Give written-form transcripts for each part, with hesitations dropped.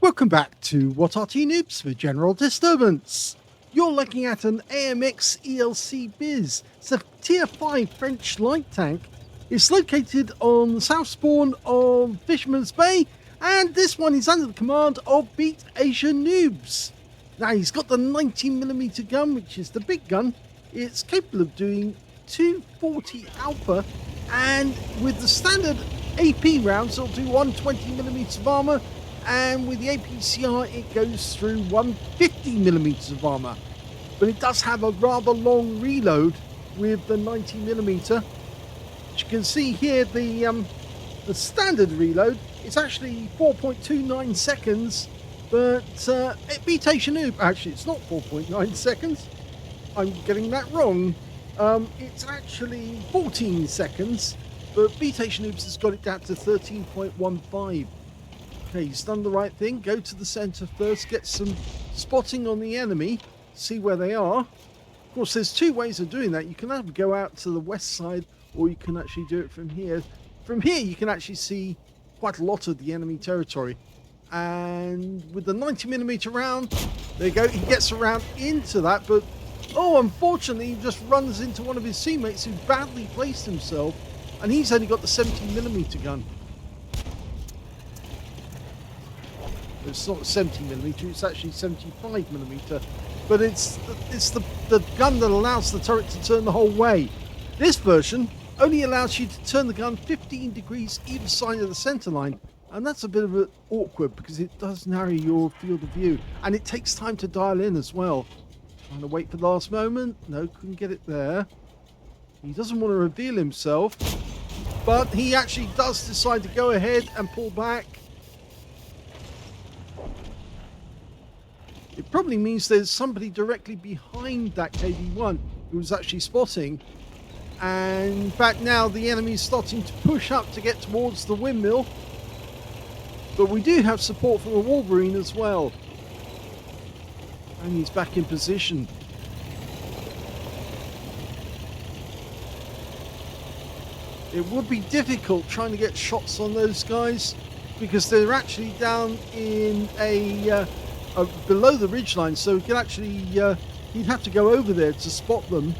Welcome back to What Arty Noobs for General Disturbance. You're looking at an AMX ELC Biz. It's a tier 5 French light tank. It's located on the south spawn of Fisherman's Bay, and this one is under the command of beatasianoobs. Now he's got the 90mm gun, which is the big gun. It's capable of doing 240 alpha, and with the standard AP rounds it'll do 120mm of armor, and with the APCR it goes through 150mm of armor. But it does have a rather long reload with the 90mm. As you can see here, the standard reload is actually 4.29 seconds, but beatasianoobs, actually it's not 4.9 seconds, I'm getting that wrong. It's actually 14 seconds, but beatasianoobs has got it down to 13.15. Okay, he's done the right thing. Go to the center first, get some spotting on the enemy, see where they are. Of course, there's two ways of doing that. You can either go out to the west side, or you can actually do it from here. From here, you can actually see quite a lot of the enemy territory. And with the 90mm round, there you go, he gets around into that, but oh, unfortunately, he just runs into one of his teammates who badly placed himself, and he's only got the 70mm gun. It's not 70mm, it's actually 75mm, but it's the gun that allows the turret to turn the whole way. This version only allows you to turn the gun 15 degrees either side of the center line, and that's a bit of an awkward because it does narrow your field of view, and it takes time to dial in as well. Trying to wait for the last moment. No, couldn't get it there. He doesn't want to reveal himself, but he actually does decide to go ahead and pull back. It probably means there's somebody directly behind that KV-1 who's actually spotting. And in fact, now the enemy's starting to push up to get towards the windmill. But we do have support from a Wolverine as well. And he's back in position. It would be difficult trying to get shots on those guys because they're actually down in a below the ridgeline, so he could actually he'd have to go over there to spot them.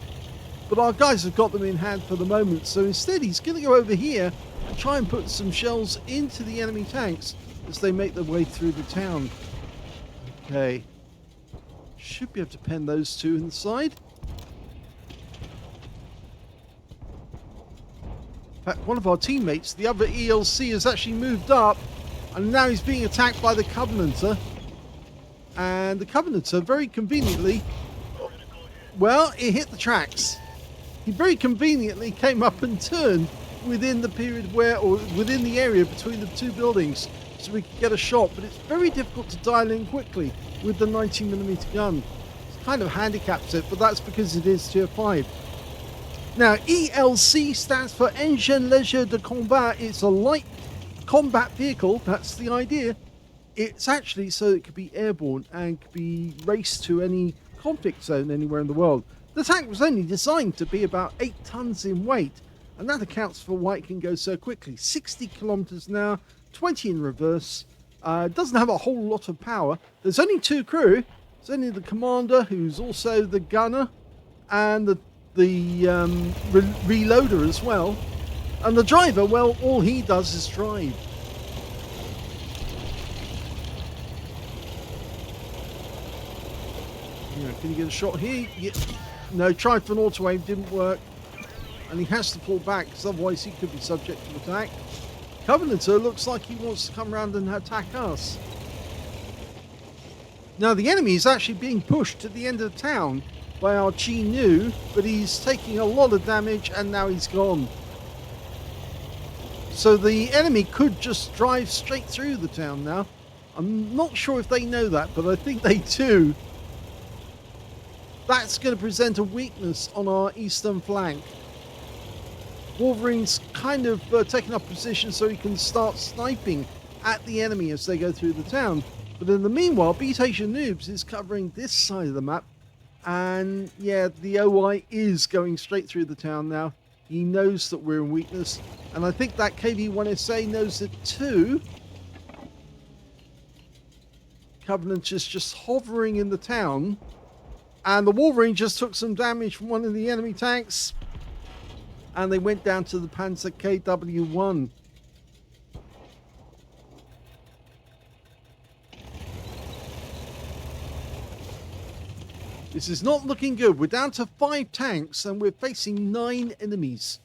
But our guys have got them in hand for the moment, so instead he's going to go over here and try and put some shells into the enemy tanks as they make their way through the town. Okay. Should be able to pen those two inside. In fact, one of our teammates, the other ELC, has actually moved up, and now he's being attacked by the Covenanter. And the Covenanter very conveniently, well, it hit the tracks. He very conveniently came up and turned within the period where, or within the area between the two buildings, so we could get a shot. But it's very difficult to dial in quickly with the 90mm gun. It kind of handicaps it, but that's because it is tier 5. Now, ELC stands for Engine Léger de Combat. It's a light combat vehicle. That's the idea. It's actually so it could be airborne and could be raced to any conflict zone anywhere in the world. The tank was only designed to be about 8 tons in weight, and that accounts for why it can go so quickly. 60 kilometers an hour, 20 in reverse. Doesn't have a whole lot of power. There's only 2 crew. There's only the commander, who's also the gunner, and the reloader as well. And the driver, well, all he does is drive. Can you get a shot here? Yeah. No, tried for an auto aim, didn't work. And he has to pull back because otherwise he could be subject to attack. Covenanter looks like he wants to come around and attack us. Now the enemy is actually being pushed to the end of the town by our Chi-Nu, but he's taking a lot of damage and now he's gone. So the enemy could just drive straight through the town now. I'm not sure if they know that, but I think they do. That's going to present a weakness on our eastern flank. Wolverine's kind of taking up position so he can start sniping at the enemy as they go through the town. But in the meanwhile, beatasianoobs is covering this side of the map. And yeah, the OI is going straight through the town now. He knows that we're in weakness. And I think that KV-1SA knows it too. Covenanters just hovering in the town. And the Wolverine just took some damage from one of the enemy tanks. And they went down to the Panzer KW-1. This is not looking good. We're down to 5 tanks and we're facing 9 enemies.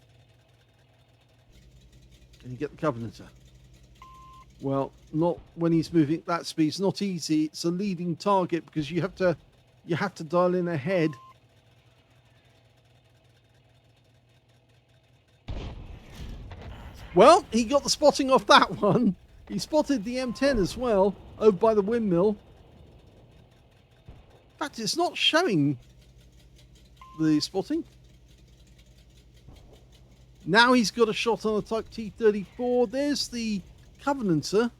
Can you get the Covenanter? Well, not when he's moving at that speed. It's not easy. It's a leading target because you have to dial in ahead. Well, he got the spotting off that one. He spotted the M10 as well over by the windmill. In fact, it's not showing the spotting. Now he's got a shot on a Type T-34. There's the Covenanter.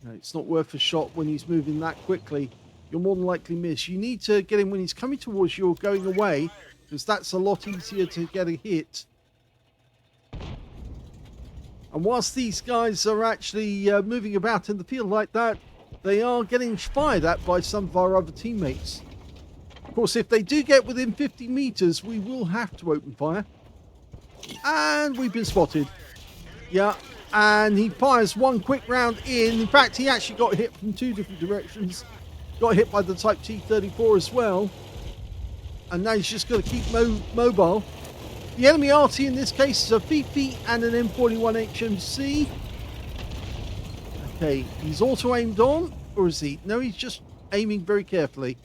No, it's not worth a shot when he's moving that quickly. You'll more than likely miss. You need to get him when he's coming towards you or going away, because that's a lot easier to get a hit. And whilst these guys are actually moving about in the field like that, they are getting fired at by some of our other teammates. Of course, if they do get within 50 meters, we will have to open fire. And we've been spotted. Yeah, and he fires one quick round in. In fact, he actually got hit from 2 different directions. Got hit by the Type T-34 as well. And now he's just got to keep mobile. The enemy Arty in this case is a Fifi and an M41 HMC. Okay, he's auto-aimed on, or is he? No, he's just aiming very carefully.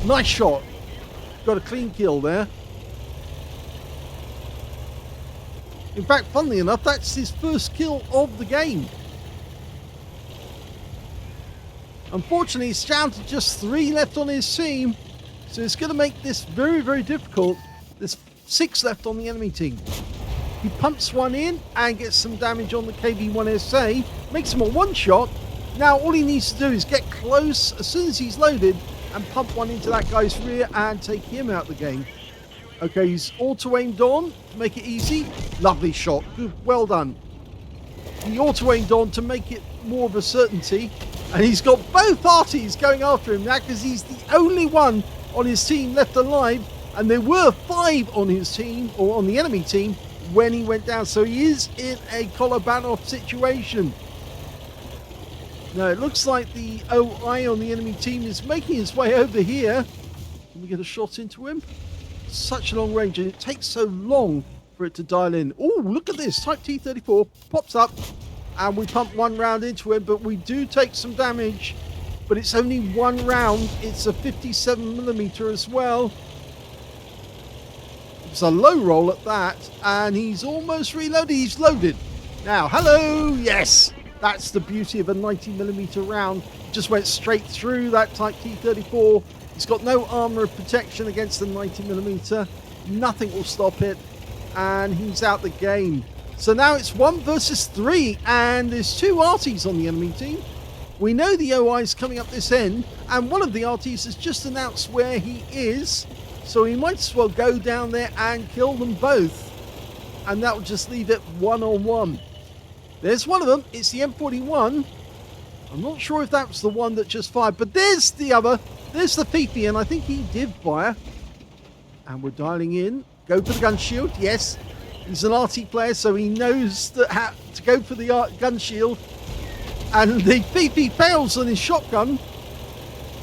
Nice shot. Got a clean kill there. In fact, funnily enough, that's his first kill of the game. Unfortunately, he's down to just 3 left on his team, so it's going to make this very, very difficult. There's 6 left on the enemy team. He pumps one in and gets some damage on the KV-1SA, makes him a one-shot. Now all he needs to do is get close as soon as he's loaded and pump one into that guy's rear and take him out of the game. Okay, he's auto-aimed on to make it easy. Lovely shot. Good, well done. He auto-aimed on to make it more of a certainty. And he's got both Artys going after him now because he's the only one on his team left alive. And there were 5 on his team, or on the enemy team, when he went down. So he is in a collar ban-off situation. Now it looks like the OI on the enemy team is making his way over here. Can we get a shot into him? Such a long range, and it takes so long for it to dial in. Oh, look at this. Type T-34 pops up, and we pump one round into him, but we do take some damage. But it's only 1 round. It's a 57mm as well. It's a low roll at that, and he's almost reloaded. He's loaded. Now, hello, yes. That's the beauty of a 90mm round. Just went straight through that Type T-34. It's got no armor of protection against the 90mm. Nothing will stop it, and he's out the game. So now it's 1 versus 3, and there's 2 Artys on the enemy team. We know the OI is coming up this end, and one of the Artys has just announced where he is. So he might as well go down there and kill them both. And that will just leave it 1-on-1. There's one of them. It's the M41. I'm not sure if that was the one that just fired. But there's the other. There's the Fifi. And I think he did fire. And we're dialing in. Go for the gun shield. Yes. He's an Arty player, so he knows that how to go for the gun shield. And the Fifi fails on his shotgun.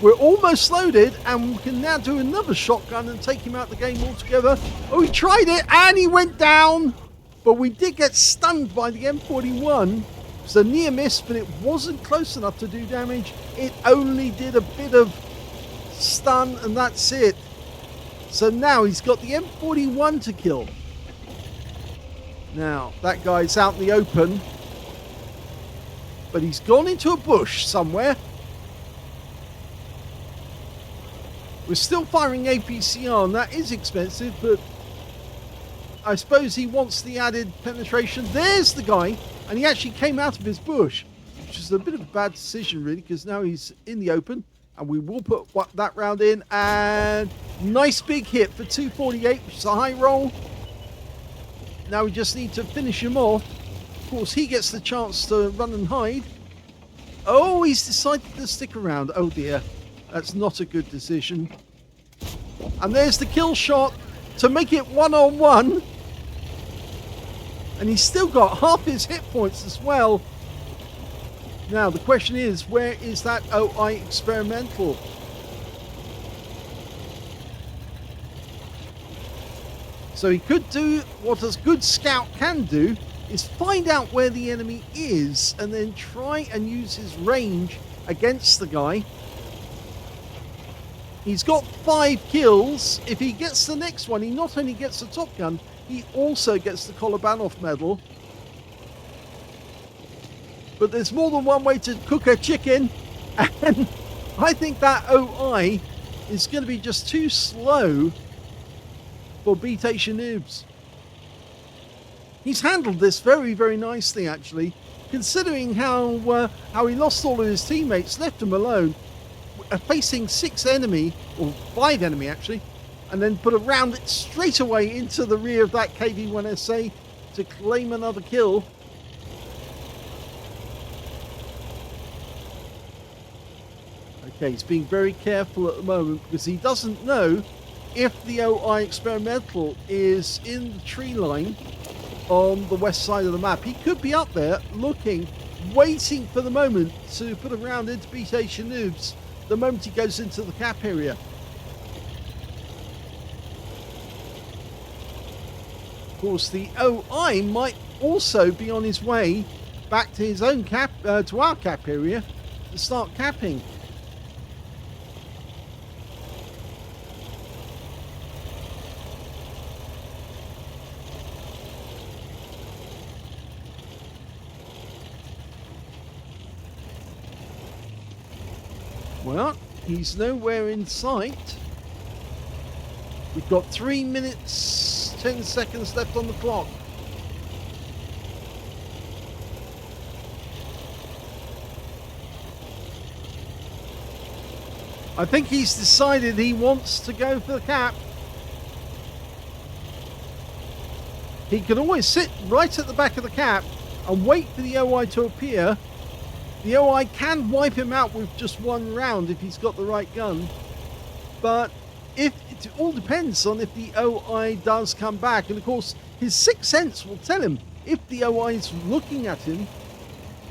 We're almost loaded, and we can now do another shotgun and take him out of the game altogether. Oh, he tried it, and he went down. But we did get stunned by the M41. It's a near miss, but it wasn't close enough to do damage. It only did a bit of stun, and that's it. So now he's got the M41 to kill. Now, that guy's out in the open. But he's gone into a bush somewhere. We're still firing APCR, and that is expensive, but I suppose he wants the added penetration. There's the guy, and he actually came out of his bush, which is a bit of a bad decision, really, because now he's in the open, and we will put that round in, and nice big hit for 248, which is a high roll. Now we just need to finish him off. course, he gets the chance to run and hide. Oh, he's decided to stick around. Oh dear, that's not a good decision. And there's the kill shot to make it 1-on-1. And he's still got half his hit points as well. Now, the question is, where is that OI experimental? So he could do what a good scout can do, is find out where the enemy is and then try and use his range against the guy. He's got 5 kills. If he gets the next one, he not only gets the Top Gun, he also gets the Kolobanov medal. But there's more than one way to cook a chicken, and I think that OI is going to be just too slow for beatasianoobs. He's handled this very, very nicely, actually, considering how he lost all of his teammates, left him alone, facing 6 enemy, or 5 enemy actually, and then put a round straight away into the rear of that KV-1SA to claim another kill. Okay, he's being very careful at the moment because he doesn't know if the OI experimental is in the tree line on the west side of the map. He could be up there looking, waiting for the moment to put a round into beatasianoobs the moment he goes into the cap area. Of course, the OI might also be on his way back to his own cap, to our cap area to start capping. Well, he's nowhere in sight. We've got 3 minutes, 10 seconds left on the clock. I think he's decided he wants to go for the cap. He can always sit right at the back of the cap and wait for the OI to appear. The OI can wipe him out with just 1 round if he's got the right gun. But it all depends on if the OI does come back. And of course, his sixth sense will tell him if the OI is looking at him.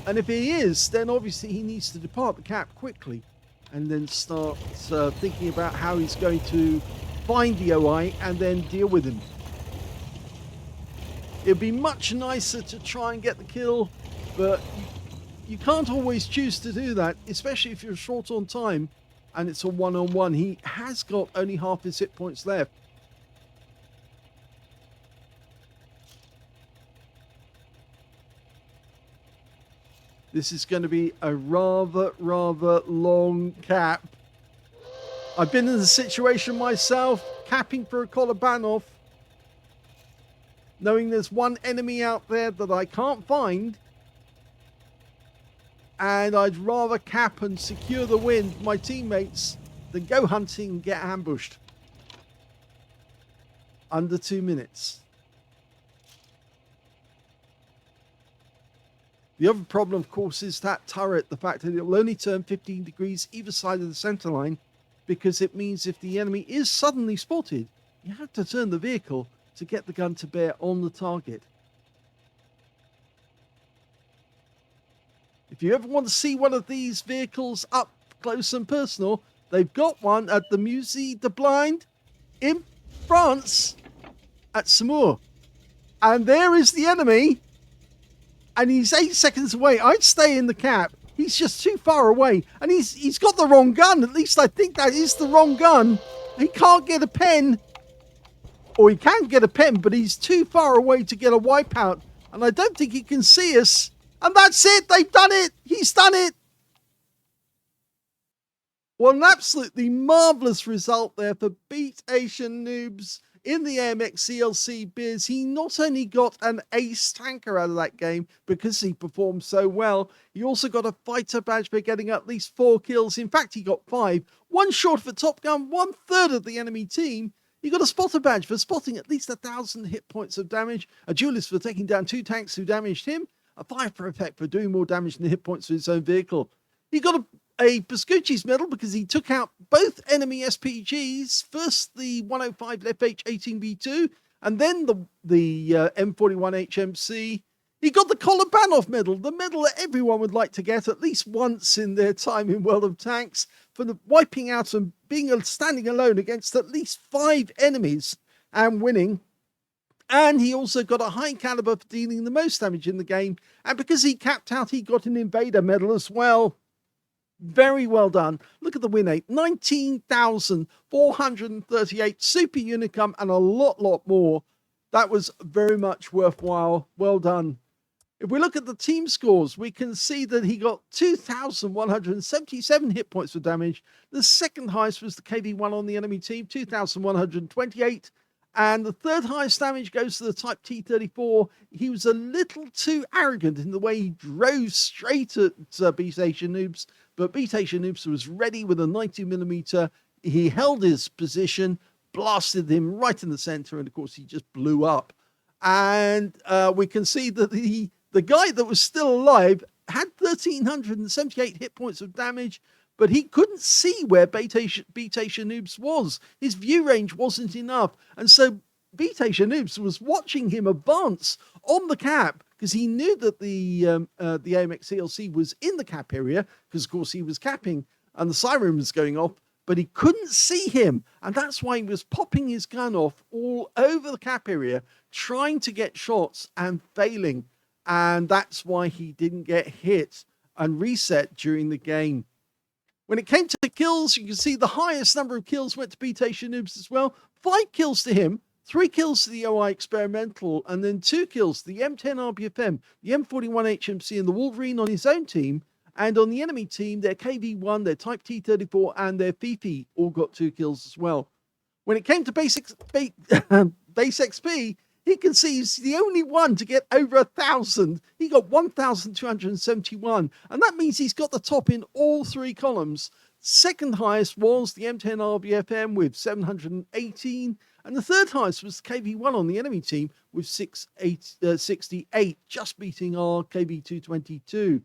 And if he is, then obviously he needs to depart the cap quickly and then start thinking about how he's going to find the OI and then deal with him. It'd be much nicer to try and get the kill, but you can't always choose to do that, especially if you're short on time and it's a 1-on-1. He has got only half his hit points left. This is going to be a rather long cap. I've been in the situation myself, capping for a Kolobanov, knowing there's one enemy out there that I can't find. And I'd rather cap and secure the win for my teammates than go hunting and get ambushed. Under 2 minutes. The other problem, of course, is that turret. The fact that it will only turn 15 degrees either side of the center line, because it means if the enemy is suddenly spotted, you have to turn the vehicle to get the gun to bear on the target. If you ever want to see one of these vehicles up close and personal, they've got one at the Musée de Blind in France at Saumur. And there is the enemy. And he's 8 seconds away. I'd stay in the cap. He's just too far away. And he's got the wrong gun. At least I think that is the wrong gun. He can't get a pen. Or he can get a pen, but he's too far away to get a wipeout. And I don't think he can see us. And that's it. They've done it. He's done it. Well, an absolutely marvellous result there for beatasianoobs in the AMX ELC biz. He not only got an ace tanker out of that game because he performed so well, he also got a fighter badge for getting at least 4 kills. In fact, he got 5. 1 short of a Top Gun, 1/3 of the enemy team. He got a spotter badge for spotting at least 1,000 hit points of damage, a duelist for taking down 2 tanks who damaged him, a 5 for effect for doing more damage than the hit points of his own vehicle. He got a Pascucci's medal because he took out both enemy SPGs, first the 105 FH18B2 and then the M41 HMC. He got the Kolobanov medal, the medal that everyone would like to get at least once in their time in World of Tanks, for the wiping out and standing alone against at least 5 enemies and winning. And he also got a high caliber for dealing the most damage in the game. And because he capped out, he got an Invader medal as well. Very well done. Look at the win rate, 19,438 super unicum and a lot more. That was very much worthwhile. Well done. If we look at the team scores, we can see that he got 2,177 hit points for damage. The second highest was the KV-1 on the enemy team, 2,128. And the third highest damage goes to the Type T-34. He was a little too arrogant in the way he drove straight at beatasianoobs, but beatasianoobs was ready with a 90mm. He held his position, blasted him right in the center, and of course he just blew up. And we can see that the guy that was still alive had 1,378 hit points of damage, but he couldn't see where beatasianoobs was. His view range wasn't enough. And so beatasianoobs was watching him advance on the cap because he knew that the AMX ELC was in the cap area because, of course, he was capping and the siren was going off, but he couldn't see him. And that's why he was popping his gun off all over the cap area, trying to get shots and failing. And that's why he didn't get hit and reset during the game. When it came to the kills, you can see the highest number of kills went to beatasianoobs as well. 5 kills to him, 3 kills to the OI Experimental, and then 2 kills to the M10 RBFM, the M41 HMC, and the Wolverine on his own team. And on the enemy team, their KV-1, their Type T-34, and their Fifi all got 2 kills as well. When it came to base XP, he can see he's the only one to get over 1,000. He got 1,271. And that means he's got the top in all 3 columns. Second highest was the M10 RBFM with 718. And the third highest was the KV-1 on the enemy team with 68, just beating our KV-222.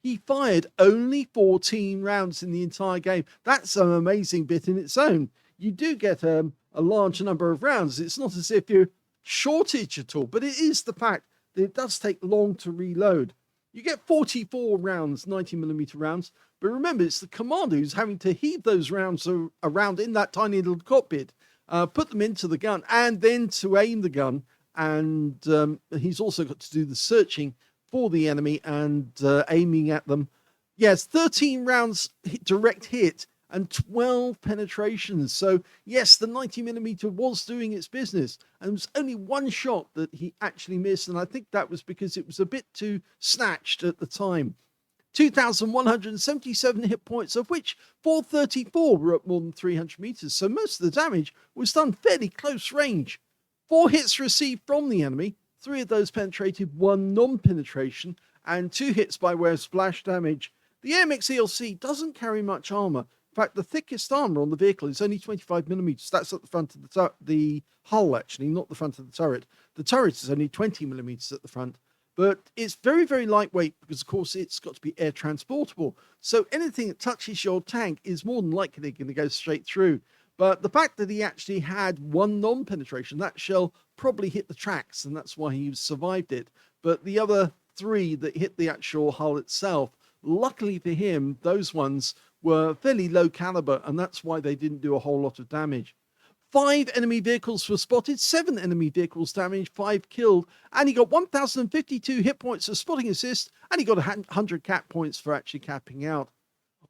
He fired only 14 rounds in the entire game. That's an amazing bit in its own. You do get a large number of rounds. It's not as if you're shortage at all, but it is the fact that it does take long to reload. You get 44 rounds, 90mm rounds, but remember, it's the commander who's having to heave those rounds around in that tiny little cockpit, put them into the gun, and then to aim the gun. And he's also got to do the searching for the enemy and aiming at them. Yes, 13 rounds direct hit and 12 penetrations. So yes, the 90mm was doing its business, and there was only 1 shot that he actually missed, and I think that was because it was a bit too snatched at the time. 2,177 hit points, of which 434 were at more than 300 meters, so most of the damage was done fairly close range. 4 hits received from the enemy, 3 of those penetrated, 1 non-penetration, and 2 hits by way of splash damage. The AMX ELC doesn't carry much armor. In fact, the thickest armor on the vehicle is only 25mm. That's at the front of the hull, actually, not the front of the turret. The turret is only 20mm at the front. But it's very, very lightweight because, of course, it's got to be air transportable. So anything that touches your tank is more than likely going to go straight through. But the fact that he actually had 1 non-penetration, that shell probably hit the tracks, and that's why he survived it. But the other 3 that hit the actual hull itself, luckily for him, those ones were fairly low caliber, and that's why they didn't do a whole lot of damage. 5 enemy vehicles were spotted, 7 enemy vehicles damaged, 5 killed, and he got 1,052 hit points for spotting assist, and he got 100 cap points for actually capping out.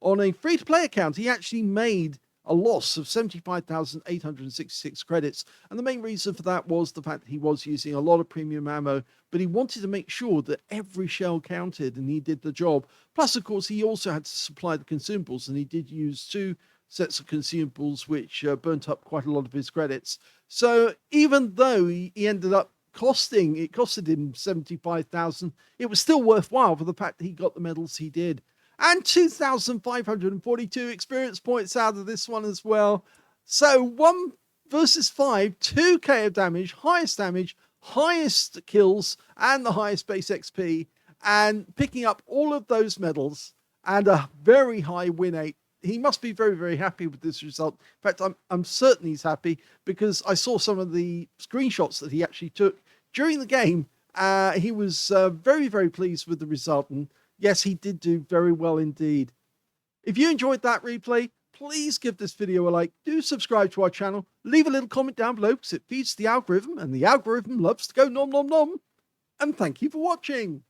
On a free-to-play account, he actually made a loss of 75,866 credits, and the main reason for that was the fact that he was using a lot of premium ammo, but he wanted to make sure that every shell counted, and he did the job. Plus, of course, he also had to supply the consumables, and he did use 2 sets of consumables, which burnt up quite a lot of his credits. So even though he ended up costed him 75,000, it was still worthwhile for the fact that he got the medals he did. And 2,542 experience points out of this one as well. So 1 versus 5, 2k of damage, highest damage, highest kills and the highest base XP, and picking up all of those medals and a very high win rate. He must be very, very happy with this result. In fact, I'm certain he's happy because I saw some of the screenshots that he actually took during the game. He was very, very pleased with the result. And yes, he did do very well indeed. If you enjoyed that replay, please give this video a like. Do subscribe to our channel. Leave a little comment down below because it feeds the algorithm, and the algorithm loves to go nom nom nom. And thank you for watching.